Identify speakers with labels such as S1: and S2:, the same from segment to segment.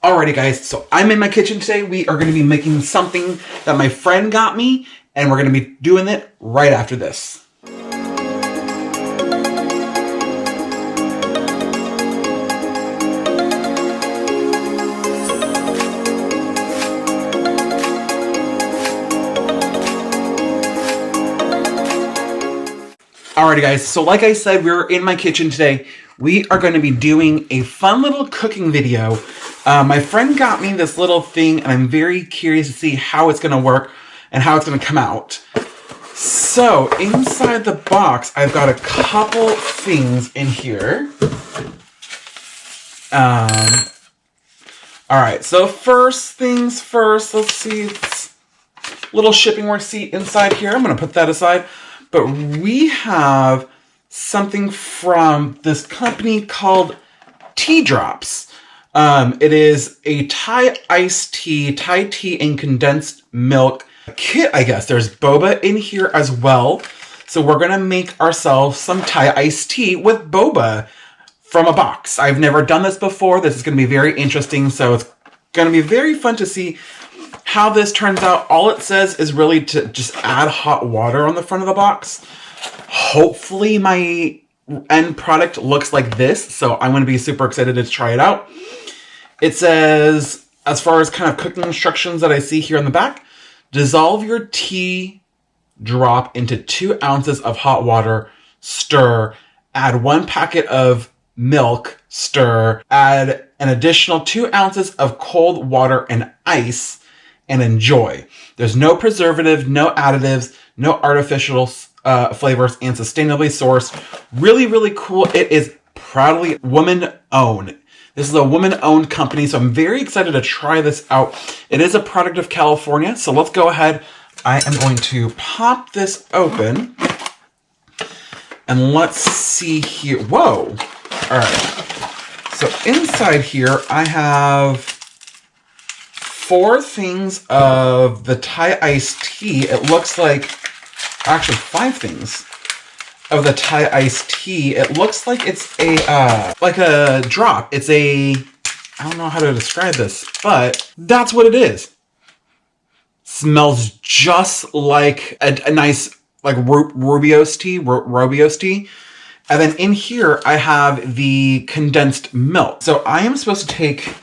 S1: Alrighty guys, so I'm in my kitchen today. We are going to be making something that my friend got me, and we're going to be doing it right after this. Alrighty guys, so like I said, we're in my kitchen today. We are going to be doing a fun little cooking video. My friend got me this little thing, and I'm very curious to see how it's going to work and how it's going to come out. So, inside the box, I've got a couple things in here. Alright, so first things first, let's see, it's a little shipping receipt inside here. I'm going to put that aside. But we have something from this company called Tea Drops. It is a Thai iced tea, Thai tea and condensed milk kit, I guess. There's boba in here as well. So we're going to make ourselves some Thai iced tea with boba from a box. I've never done this before. This is going to be very interesting. So it's going to be very fun to see how this turns out. All it says is really to just add hot water on the front of the box. Hopefully my end product looks like this. So I'm going to be super excited to try it out. It says, as far as kind of cooking instructions that I see here on the back, dissolve your tea drop into 2 ounces of hot water, stir, add 1 packet of milk, stir, add an additional 2 ounces of cold water and ice, and enjoy. There's no preservative, no additives, no artificial flavors, and sustainably sourced. Really, really cool. It is proudly woman-owned. This is a woman-owned company, so I'm very excited to try this out. It is a product of California, so let's go ahead. I am going to pop this open, and let's see here. Whoa! All right. So inside here, I have 4 things of the Thai iced tea. It looks like, actually 5 things of the Thai iced tea. It looks like it's a, like a drop. It's a, I don't know how to describe this, but that's what it is. Smells just like a nice, like Rubio's tea, Robio's tea. And then in here, I have the condensed milk. So I am supposed to take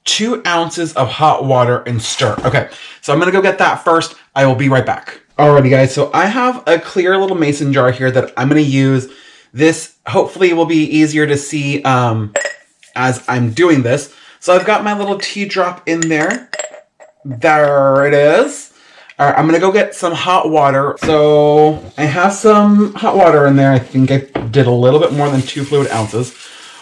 S1: 2 ounces of hot water and stir. Okay, so I'm going to go get that first. I will be right back. Alrighty guys, so I have a clear little mason jar here that I'm going to use. This hopefully will be easier to see as I'm doing this. So I've got my little tea drop in there. There it is. Alright, I'm going to go get some hot water. So I have some hot water in there. I think I did a little bit more than 2 fluid ounces.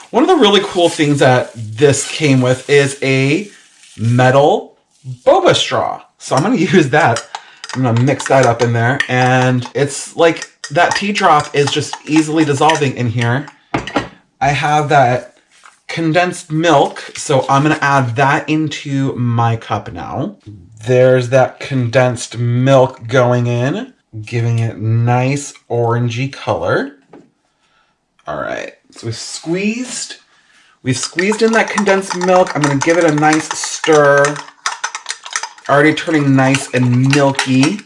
S1: One of the really cool things that this came with is a metal Boba Straw. So I'm going to use that. I'm going to mix that up in there. And it's like that tea drop is just easily dissolving in here. I have that condensed milk. So I'm going to add that into my cup now. There's that condensed milk going in, giving it nice orangey color. All right. So we've squeezed in that condensed milk. I'm going to give it a nice stir. Already turning nice and milky.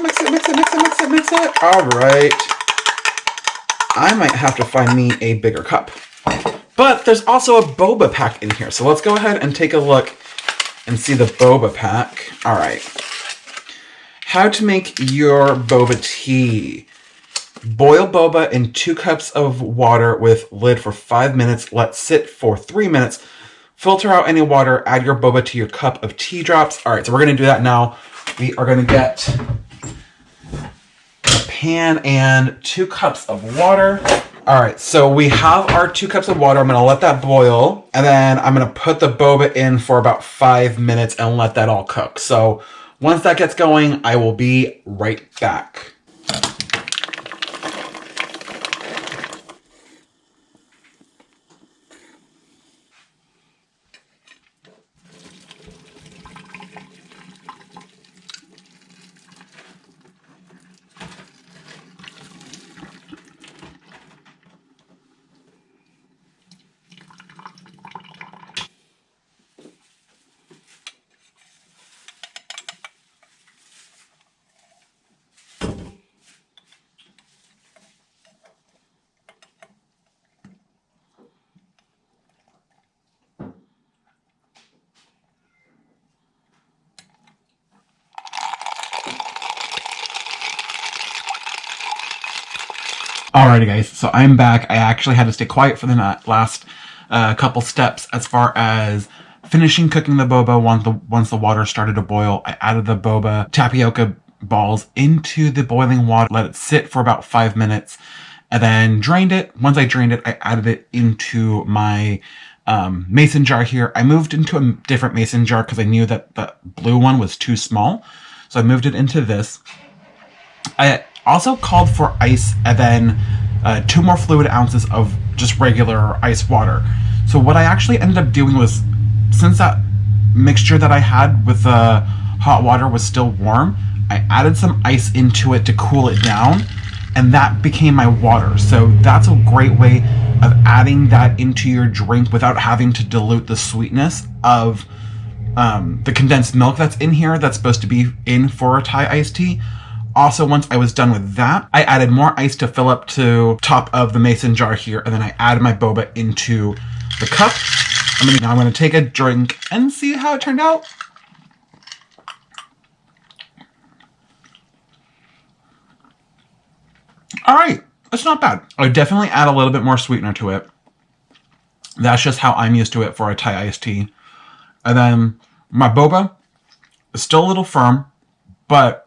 S1: Mix it, mix it, mix it, mix it, mix it. All right. I might have to find me a bigger cup. But there's also a boba pack in here. So let's go ahead and take a look and see the boba pack. All right. How to make your boba tea. Boil boba in 2 cups of water with lid for 5 minutes. Let sit for 3 minutes. Filter out any water. Add your boba to your cup of tea drops. All right, so we're going to do that now. We are going to get a pan and 2 cups of water. All right, so we have our 2 cups of water. I'm going to let that boil. And then I'm going to put the boba in for about 5 minutes and let that all cook. So once that gets going, I will be right back. Alrighty guys, so I'm back. I actually had to stay quiet for the last couple steps as far as finishing cooking the boba. Once the water started to boil, I added the boba tapioca balls into the boiling water, let it sit for about 5 minutes, and then drained it. Once I drained it, I added it into my mason jar here. I moved into a different mason jar because I knew that the blue one was too small. So I moved it into this. I also called for ice and then 2 more fluid ounces of just regular ice water. So what I actually ended up doing was, since that mixture that I had with the hot water was still warm, I added some ice into it to cool it down, and that became my water. So that's a great way of adding that into your drink without having to dilute the sweetness of the condensed milk that's in here that's supposed to be in for a Thai iced tea. Also, once I was done with that, I added more ice to fill up to top of the mason jar here, and then I added my boba into the cup. Now I'm going to take a drink and see how it turned out. Alright, it's not bad. I would definitely add a little bit more sweetener to it. That's just how I'm used to it for a Thai iced tea. And then my boba is still a little firm, but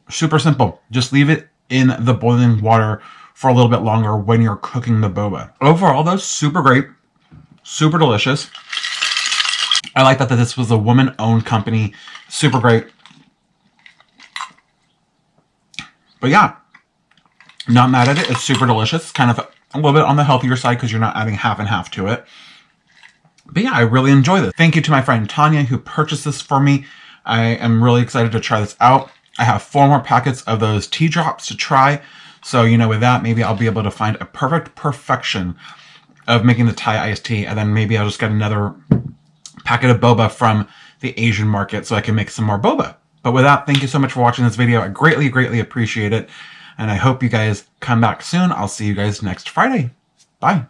S1: super simple. Just leave it in the boiling water for a little bit longer when you're cooking the boba. Overall, though, super great. Super delicious. I like that this was a woman-owned company. Super great. But yeah, not mad at it. It's super delicious. Kind of a little bit on the healthier side because you're not adding half and half to it. But yeah, I really enjoy this. Thank you to my friend Tanya who purchased this for me. I am really excited to try this out. I have 4 more packets of those tea drops to try. So, you know, with that, maybe I'll be able to find a perfection of making the Thai iced tea. And then maybe I'll just get another packet of boba from the Asian market so I can make some more boba. But with that, thank you so much for watching this video. I greatly, greatly appreciate it. And I hope you guys come back soon. I'll see you guys next Friday. Bye.